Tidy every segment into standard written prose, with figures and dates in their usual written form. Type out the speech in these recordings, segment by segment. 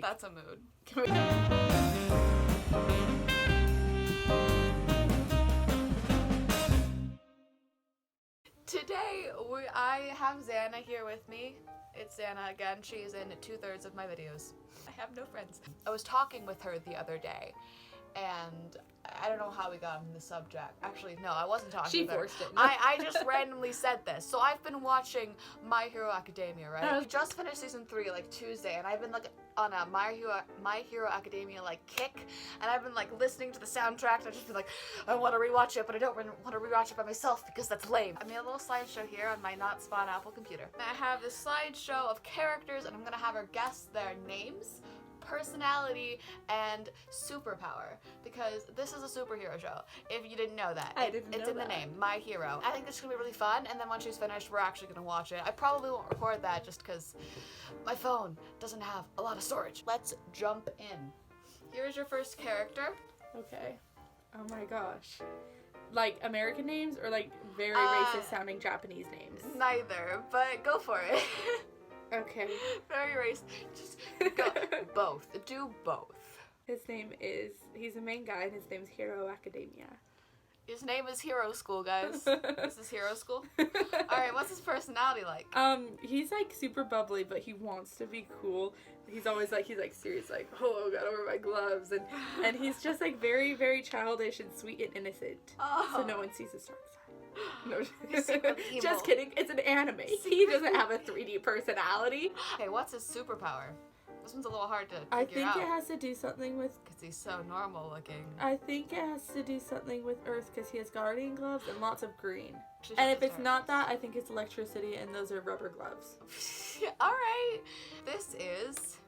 That's a mood. Today, I have Zannah here with me. It's Zannah again. She is in 2/3 of my videos. I have no friends. I was talking with her the other day, and I don't know how we got on the subject. Actually, no, I wasn't talking She with her. forced it. I just randomly said this. So I've been watching My Hero Academia, right? We just finished season 3 like Tuesday, and I've been like on a My Hero Academia like kick, and I've been like listening to the soundtrack, and I just been like, I want to rewatch it, but I don't want to rewatch it by myself because that's lame. I made a little slideshow here on my not spawn Apple computer. I have this slideshow of characters, and I'm gonna have her guess their names, personality, and superpower, because this is a superhero show. If you didn't know that, I didn't know it's in the name, My Hero. I think this is gonna be really fun, and then once she's finished, we're actually gonna watch it. I probably won't record that just because my phone doesn't have a lot of storage. Let's jump in. Here's your first character. Okay. Oh my gosh. Like American names or like very racist sounding Japanese names? Neither, but go for it. Okay. Very racist. Just go. Both. Do both. His name is, he's a main guy and his name's Hero Academia. His name is Hero School, guys. This is Hero School. Alright, what's his personality like? He's like super bubbly, but he wants to be cool. He's always like, he's like serious, like, oh, I gotta wear my gloves. And he's just like very, very childish and sweet and innocent. Oh. So no one sees his dark side. No, evil. just kidding. It's an anime. He doesn't have a 3D personality. Okay, what's his superpower? This one's a little hard to figure I think out. it has to do something with... Because he's so normal looking. I think it has to do something with Earth because he has guardian gloves and lots of green. She's And just if it's dark. not that, I think it's electricity and those are rubber gloves. Alright. This is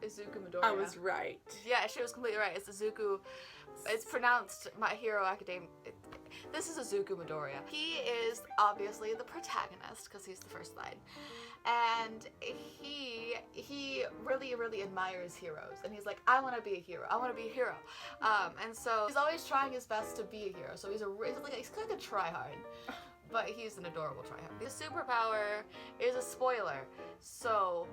Izuku Midoriya. I was right. Yeah, she was completely right. It's Izuku. It's pronounced My Hero Academia. This is Izuku Midoriya. He is obviously the protagonist because he's the first line. And he really, really admires heroes. And he's like, I want to be a hero. I want to be a hero. And so he's always trying his best to be a hero. So he's kind of a tryhard. But he's an adorable tryhard. His superpower is a spoiler. So,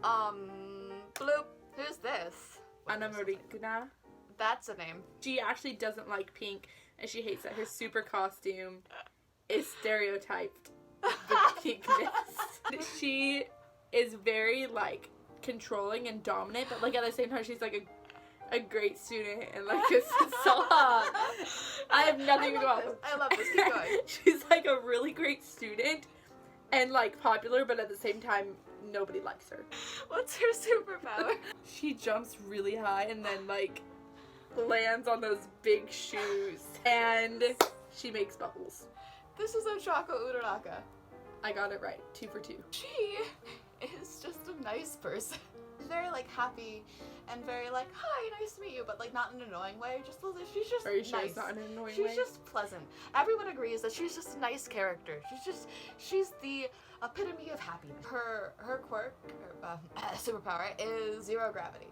bloop. Who's this? Anamorikuna. That's a name. She actually doesn't like pink and she hates that her super costume is stereotyped the pinkness. She is very like controlling and dominant, but like at the same time she's like a great student and like a I have nothing to go off of. I love this. Keep going. She's like a really great student and like popular, but at the same time nobody likes her. What's her superpower? She jumps really high and then like lands on those big shoes and she makes bubbles. This is Ochako Uraraka. I got it right. 2 for 2. She is just a nice person. She's very like happy and very like, hi, nice to meet you, but like not in an annoying way. She's just Are you sure nice. it's not in an annoying She's way? just pleasant. Everyone agrees that she's just a nice character. She's the epitome of happiness. Her quirk, superpower is zero gravity.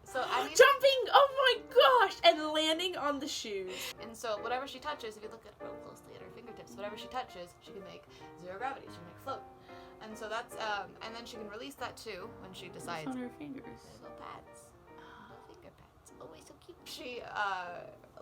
So I mean, jumping! Oh my gosh! And landing on the shoes. and so whatever she touches, if you look at real closely at her fingertips, whatever she touches, she can make zero gravity. She can make float. And so that's and then she can release that too when she decides. What's on her fingers? Little pads. Finger pads. Always so cute. She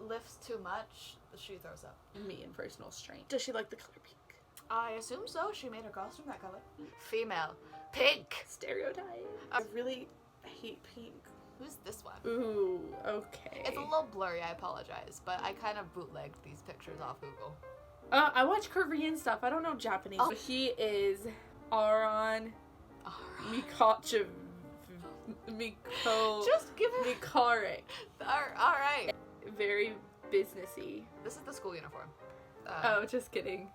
lifts too much, she throws up. Me and personal strength. Does she like the color pink? I assume so. She made her costume that color. Female. Pink. Stereotype. I really hate pink. Who's this one? Ooh, okay. It's a little blurry, I apologize, but I kind of bootlegged these pictures off Google. I watch Korean stuff. I don't know Japanese. Oh. But he is Aron Mikachev. Just give it. Mikare. Alright. Very businessy. This is the school uniform. Oh, just kidding.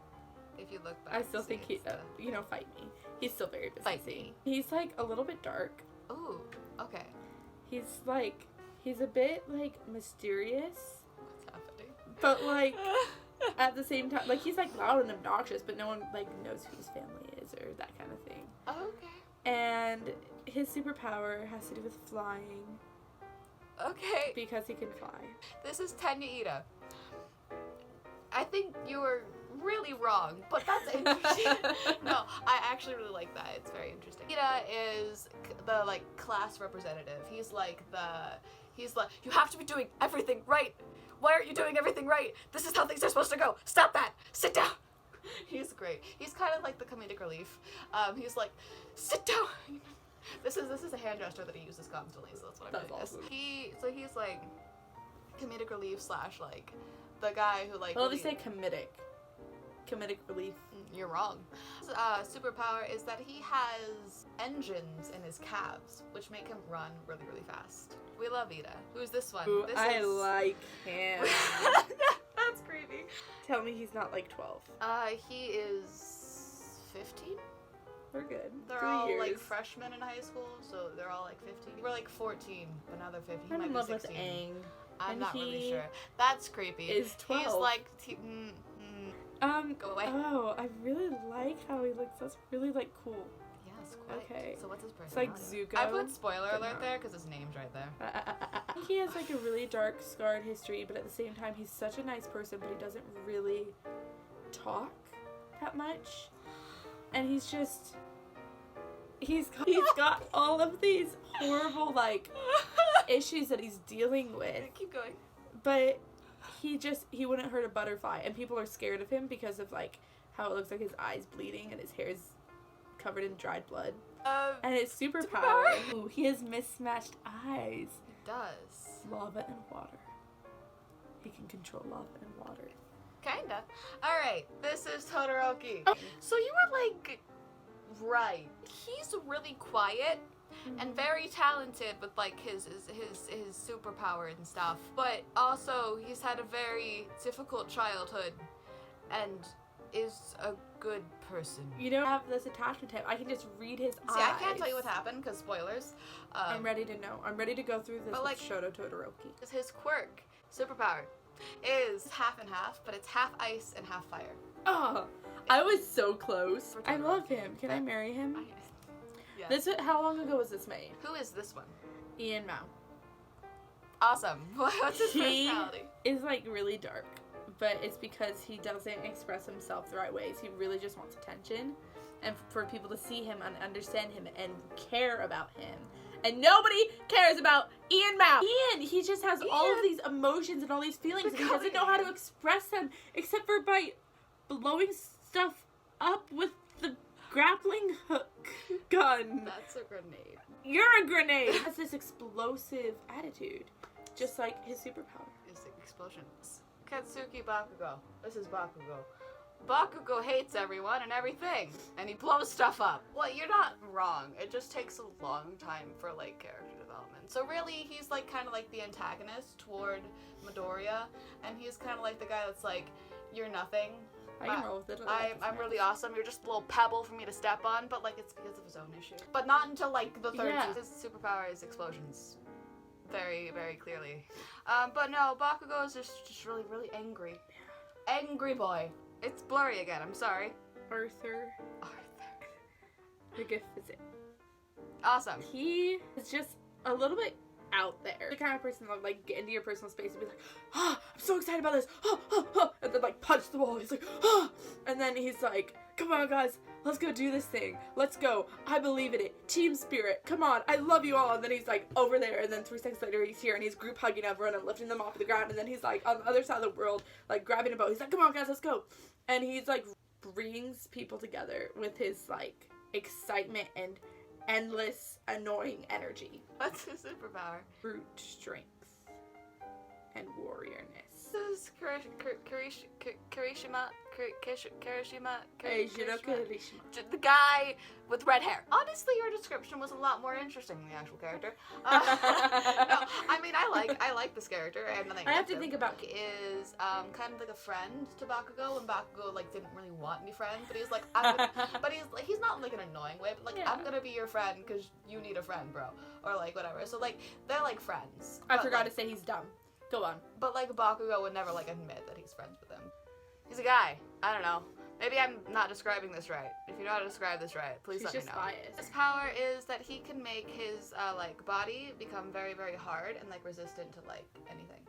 If you look back. I still see think he, it's the- fight me. He's still very businessy. Fight me. He's like a little bit dark. Ooh, okay. He's a bit like mysterious, What's happening? but like at the same time, like he's like loud and obnoxious, but no one like knows who his family is or that kind of thing. Okay. And his superpower has to do with flying Okay. because he can fly. This is Tanya Iida. I think you were really wrong, but that's interesting. No, I actually really like that. It's very interesting. Iida is the like class representative. He's like, you have to be doing everything right. Why aren't you doing everything right? This is how things are supposed to go. Stop that. Sit down. He's great. He's kind of like the comedic relief. He's like, sit down. This is a hand gesture that he uses constantly, so that's what I'm doing. Awesome. He's like comedic relief / like the guy who like. Well, they say comedic relief. You're wrong. Superpower is that he has engines in his calves, which make him run really, really fast. We love Iida. Who's this one? Ooh, I like him. That's creepy. Tell me he's not like 12. He is 15. We're good. They're 3 all years. like freshmen in high school, so they're all like 15. We're like 14, but now they're 15. He I'm might in be love 16. with Aang. I'm and not really he sure. That's creepy. Is 12. He's like go away. Oh, I really like how he looks. That's really like cool. Yes, quite. Okay. So what's his It's personality? like Zuko. I put spoiler but alert not. there because his name's right there. I think he has like a really dark, scarred history, but at the same time, he's such a nice person, but he doesn't really talk that much. And he's got all of these horrible like issues that he's dealing with. Keep going. But he wouldn't hurt a butterfly, and people are scared of him because of like how it looks like his eyes bleeding and his hair's covered in dried blood. And his superpower. Ooh, he has mismatched eyes. He does. Lava and water. He can control lava and water. Kinda. Alright, this is Todoroki. Oh. So you were like, right. He's really quiet and very talented with like his superpower and stuff. But also he's had a very difficult childhood and is a good person. You don't have this attachment to him. I can just read his eyes. See, I can't tell you what happened because spoilers. I'm ready to know. I'm ready to go through this but, like, with Shoto Todoroki. His quirk, superpower, is half and half, but it's half ice and half fire. Oh, I was so close. For I love Todoroki. him. Can I marry him? Yes. How long ago was this made? Who is this one? Ian Mao. Awesome. What's his personality? Is like really dark, but it's because he doesn't express himself the right ways. He really just wants attention and for people to see him and understand him and care about him. And nobody cares about Ian Mao. He just has all of these emotions and all these feelings, and he doesn't know how to express them except for by blowing stuff up with the grappling hook gun. That's a grenade. You're a grenade! He has this explosive attitude, just like his superpower. Is explosions. Katsuki Bakugo. This is Bakugo. Bakugo hates everyone and everything, and he blows stuff up. Well, you're not wrong. It just takes a long time for, like, character development. So really, he's, like, kind of like the antagonist toward Midoriya, and he's kind of like the guy that's like, you're nothing. I can roll with it. I'm really awesome. You're just a little pebble for me to step on, but, like, it's because of his own issue. But not until, like, the third season. His superpower is explosions. Very, very clearly. But no, Bakugo is just really, really angry. Angry boy. It's blurry again, I'm sorry. Arthur. The gift is it. Awesome. He is just a little bit out there. The kind of person that like get into your personal space and be like, oh, I'm so excited about this. And then like punch the wall. He's like, and then he's like, come on guys, let's go do this thing. Let's go. I believe in it. Team spirit. Come on. I love you all. And then he's like over there. And then 3 seconds later he's here and he's group hugging everyone and lifting them off the ground. And then he's like on the other side of the world, like grabbing a boat. He's like, come on guys, let's go. And he's like brings people together with his like excitement and endless annoying energy. What's his superpower? Brute strength and warriorness. This is Kirishima. The guy with red hair. Honestly, your description was a lot more interesting than the actual character. No, I mean, I like this character. I have to think about is kind of like a friend to Bakugo, and Bakugo like didn't really want any friends, but he's like, but he's not like an annoying way, but like I'm gonna be your friend because you need a friend, bro, or like whatever. So like they're like friends. I forgot to say he's dumb. Go on. But like Bakugo would never like admit that he's friends with him. He's a guy. I don't know. Maybe I'm not describing this right. If you know how to describe this right, please let me know. Biased. His power is that he can make his like body become very, very hard and like resistant to like anything.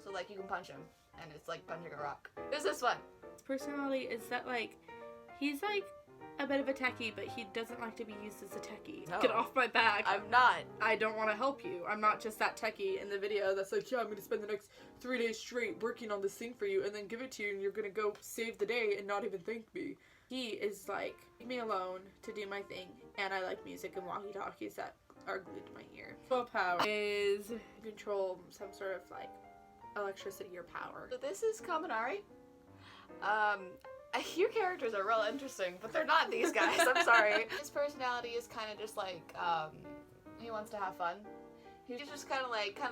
So like you can punch him and it's like punching a rock. Who's this one? His personality is that like he's like a bit of a techie, but he doesn't like to be used as a techie. No. Get off my back. I'm not. I don't want to help you. I'm not just that techie in the video that's like, yeah, I'm going to spend the next 3 days straight working on this thing for you and then give it to you and you're going to go save the day and not even thank me. He is like, leave me alone to do my thing, and I like music and walkie-talkies that are glued to my ear. Full power is control some sort of like electricity or power. So this is Kaminari. Your characters are real interesting, but they're not these guys. I'm sorry. His personality is kind of just like, he wants to have fun. He's just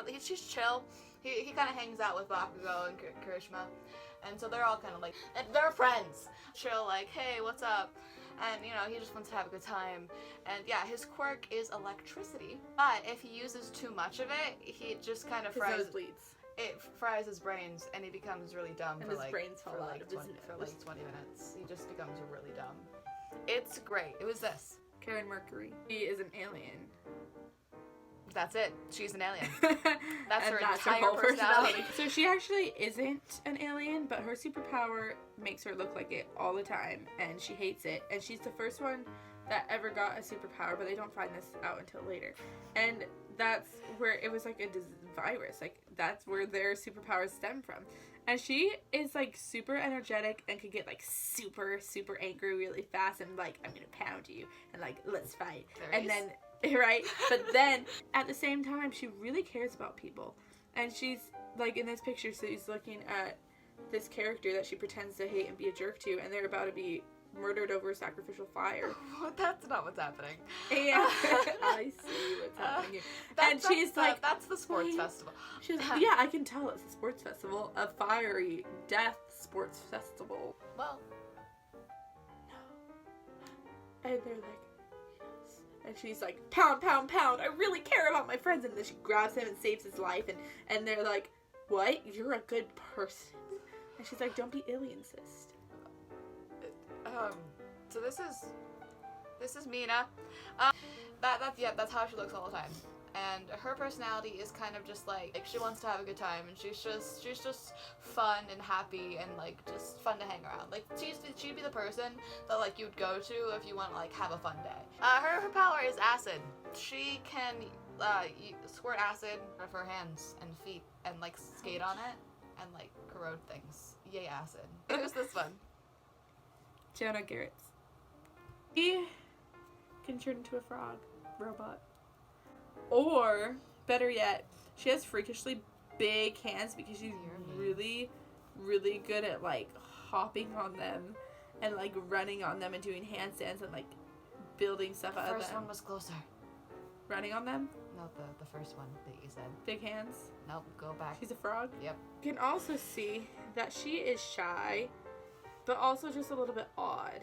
he's just chill. He kind of hangs out with Bakugo and Kirishima, and so they're all kind of like, and they're friends. Chill, like, hey, what's up? And you know, he just wants to have a good time. And yeah, his quirk is electricity, but if he uses too much of it, he just kind of fries. Bleeds. It fries his brains, and he becomes really dumb And for his like brains fall for out like of his 20, for nose. like 20 minutes. He just becomes really dumb. It's great. It was this. Karen Mercury. He is an alien. That's it. She's an alien. That's her her entire whole personality. So she actually isn't an alien, but her superpower makes her look like it all the time, and she hates it. And she's the first one that ever got a superpower, but they don't find this out until later. And that's where it was like a virus. Like, that's where their superpowers stem from. And she is like super energetic and could get like super, super angry really fast and like, I'm gonna pound you and like, let's fight. And then, right? But then at the same time, she really cares about people. And she's like, in this picture, so she's looking at this character that she pretends to hate and be a jerk to, and they're about to be murdered over sacrificial fire. That's not what's happening. Yeah, I see what's happening here. And she's like, that's the sports festival. She's like, yeah, I can tell it's a sports festival, a fiery death sports festival. Well, no. And they're like, yes. And she's like, pound, pound, pound. I really care about my friends. And then she grabs him and saves his life. And they're like, what? You're a good person. And she's like, don't be aliencist. So this is Mina. That's how she looks all the time. And her personality is kind of just like she wants to have a good time, and she's just fun and happy and like just fun to hang around. Like she'd be the person that like you'd go to if you want to like have a fun day. Her power is acid. She can squirt acid out of her hands and feet and like skate on it and like corrode things. Yay, acid. Who's this one? Jonah Garrett's. He can turn into a frog robot. Or, better yet, she has freakishly big hands because she's really, really good at, like, hopping on them and, like, running on them and doing handstands and, like, building stuff out of them. The first one was closer. Running on them? No, the first one that you said. Big hands? Nope, go back. She's a frog? Yep. You can also see that she is shy, but also just a little bit odd.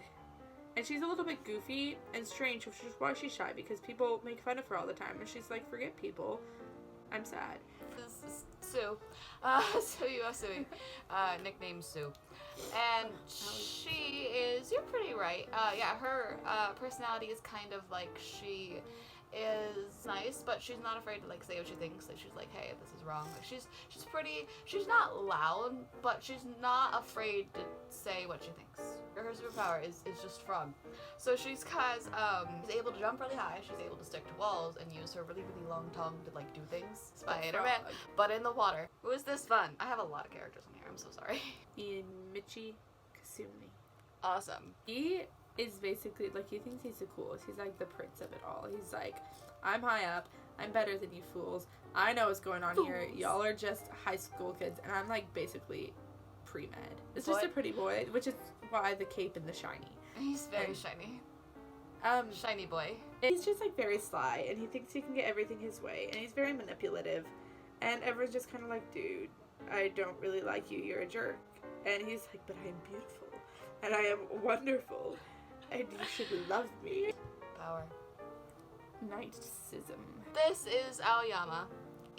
And she's a little bit goofy and strange, which is why she's shy, because people make fun of her all the time. And she's like, forget people. I'm sad. This is Sue. Sue, nickname Sue. And she is, you're pretty right. Her personality is kind of like she is nice, but she's not afraid to like say what she thinks. Like she's like, hey, this is wrong. Like she's not loud, but she's not afraid to say what she thinks. Her superpower is just frog. So she's able to jump really high, she's able to stick to walls and use her really, really long tongue to like do things. Spider-Man, but in the water. Who is this fun? I have a lot of characters in here, I'm so sorry. Michi Kasumi. Awesome. He is basically, like, he thinks he's the coolest. He's like the prince of it all. He's like, I'm high up. I'm better than you fools. I know what's going on here. Y'all are just high school kids. And I'm like basically pre-med. It's just a pretty boy, which is why the cape and the shiny. He's very shiny. Shiny boy. He's just like very sly, and he thinks he can get everything his way, and he's very manipulative. And everyone's just kind of like, dude, I don't really like you. You're a jerk. And he's like, but I am beautiful. And I am wonderful. And you should love me. Power. Narcissism. This is Aoyama.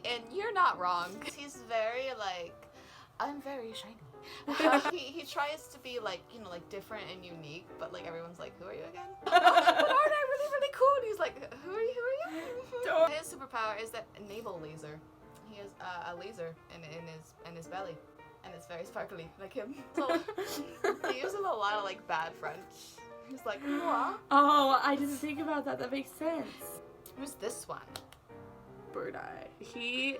And you're not wrong. He's very like, I'm very shiny. He tries to be like, you know, like different and unique, but like everyone's like, who are you again? But aren't I really, really cool? And he's like, who are you? His superpower is that navel laser. He has a laser in his belly, and it's very sparkly, like him. So he uses a lot of like bad French. He's like, what? Oh, I didn't think about that. That makes sense. Who's this one? Bird Eye. He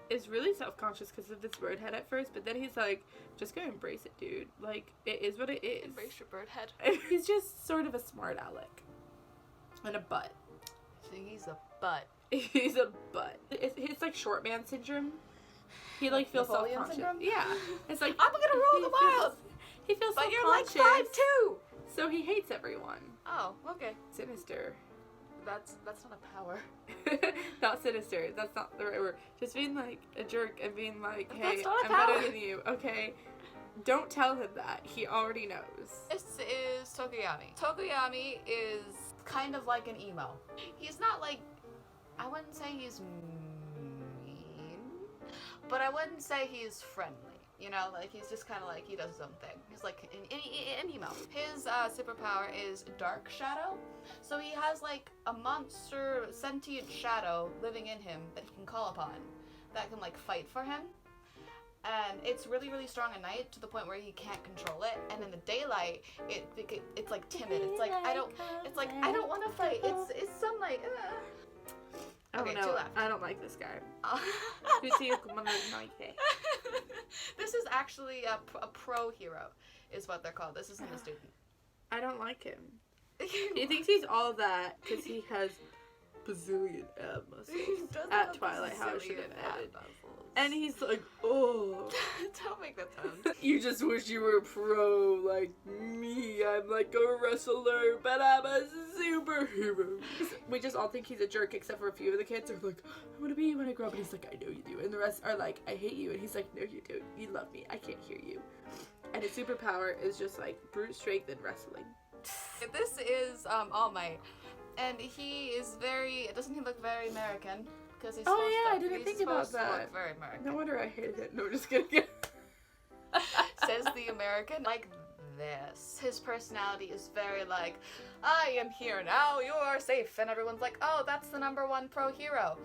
is really self-conscious because of this bird head at first, but then he's like, just go embrace it, dude. Like, it is what it is. Embrace your bird head. He's just sort of a smart aleck. And a butt. So he's a butt. He's a butt. It's like short man syndrome. He like feels Napoleon self-conscious. syndrome? Yeah. It's like, I'm gonna rule the world! He feels But self-conscious. you're like 5'2". So he hates everyone. Oh, okay. Sinister. That's not a power. Not sinister. That's not the right word. Just being like a jerk and being like, hey, That's not a I'm power. better than you. Okay. Don't tell him that. He already knows. This is Tokoyami. Tokoyami is kind of like an emo. He's not like, I wouldn't say he's mean, but I wouldn't say he's friendly. You know, like he's just kind of like, he does his own thing. He's like an emo. His superpower is Dark Shadow. So he has like a monster sentient shadow living in him that he can call upon that can like fight for him. And it's really, really strong at night to the point where he can't control it. And in the daylight, it's like timid. It's like, I don't want to fight. It's sunlight. Okay, I don't know. I don't like this guy. This is actually a pro hero, is what they're called. This isn't a student. I don't like him. He thinks he's all that because he has bazillion ab muscles at Twilight House. Should have added. And he's like, oh. Don't make that sound. You just wish you were a pro like me. I'm like a wrestler, but I'm a superhero. We just all think he's a jerk, except for a few of the kids are like, I want to be you when I grow up. And he's like, I know you do. And the rest are like, I hate you. And he's like, no, you don't. You love me. I can't hear you. And his superpower is just like brute strength and wrestling. This is All Might. And doesn't he look very American? Because he's I didn't think about that. Very American. No wonder I hated it. No, just kidding. Says the American. Like this. His personality is very like, I am here now, you are safe. And everyone's like, oh, that's the #1 pro hero.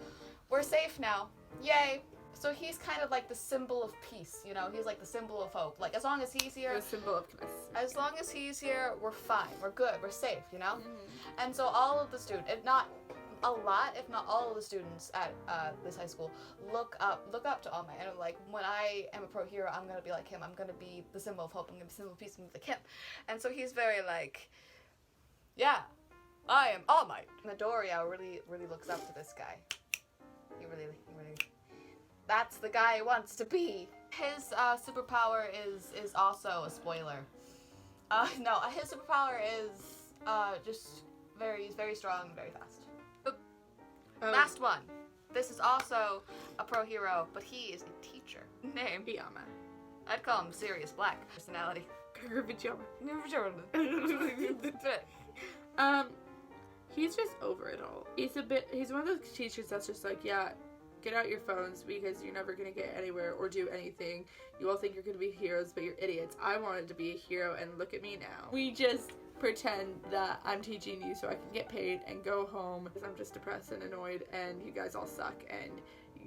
We're safe now. Yay. So he's kind of like the symbol of peace, you know? He's like the symbol of hope. Like, as long as he's here... The symbol of peace. As long as he's here, we're fine. We're good. We're safe, you know? Mm-hmm. And so all of the students, if not a lot, if not all of the students at this high school, look up to All Might. And are like, when I am a pro hero, I'm going to be like him. I'm going to be the symbol of hope. I'm going to be the symbol of peace. I'm going to be like him. And so he's very like, yeah, I am All Might. Midoriya really, really looks up to this guy. He really... That's the guy he wants to be. His superpower is also a spoiler. No, his superpower is just very strong and very fast. Last one. This is also a pro hero, but he is a teacher. Name Aoyama. I'd call him Sirius Black personality. He's just over it all. He's one of those teachers that's just like, yeah, get out your phones because you're never going to get anywhere or do anything. You all think you're going to be heroes, but you're idiots. I wanted to be a hero, and look at me now. We just pretend that I'm teaching you so I can get paid and go home because I'm just depressed and annoyed, and you guys all suck, and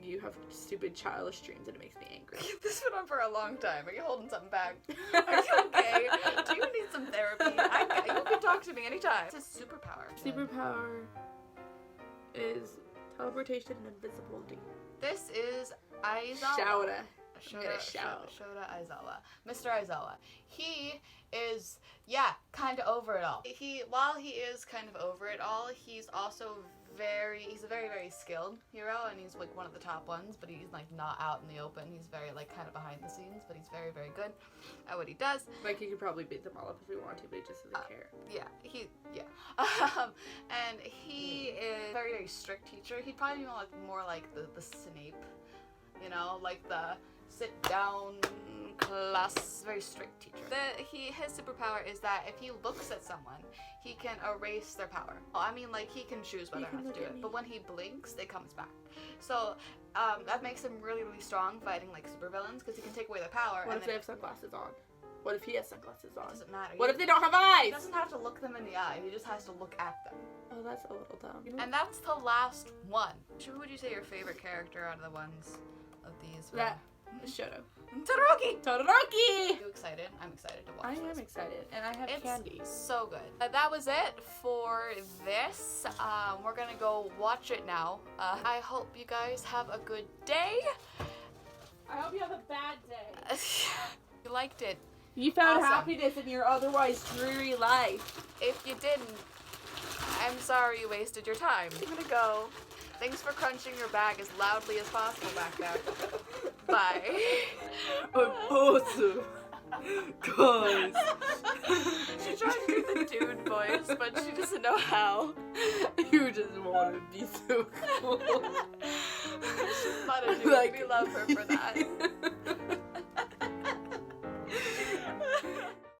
you have stupid childish dreams, and it makes me angry. This went on for a long time. Are you holding something back? Are you okay? Do you need some therapy? You can talk to me anytime. It's a superpower. Superpower is teleportation and invisibility. This is Aizawa. Shota Aizawa. Mr. Aizawa. He is, kind of over it all. While he is kind of over it all, he's also he's a very skilled hero, and he's like one of the top ones, but he's like not out in the open. He's very like kind of behind the scenes, but he's very good at what he does. Like he could probably beat them all up if he wanted to, but he just doesn't care. And he is a very strict teacher. He'd probably be more like the Snape, you know, like the sit down class, very strict teacher. His superpower is that if he looks at someone, he can erase their power. Well, I mean, like, he can choose whether or not to do it, but when he blinks, it comes back. So that makes him really, really strong fighting like supervillains because he can take away their power. What if they have sunglasses on? What if he has sunglasses on? It doesn't matter. What if they don't have eyes? He doesn't have to look them in the eye. He just has to look at them. Oh, that's a little dumb. And that's the last one. Who would you say your favorite character out of the ones of these? That Shoto. Todoroki! Todoroki! Are you excited? I'm excited to watch I this. am excited, and I have It's candy. so good. That was it for this. We're gonna go watch it now. I hope you guys have a good day. I hope you have a bad day. You liked it. You found Awesome. happiness in your otherwise dreary life. If you didn't, I'm sorry you wasted your time. I'm gonna go. Thanks for crunching your bag as loudly as possible back there. Bye. I'm awesome. Guys. She tried to do the dude voice, but she doesn't know how. You just want to be so cool. She's not a dude. Like- We love her for that.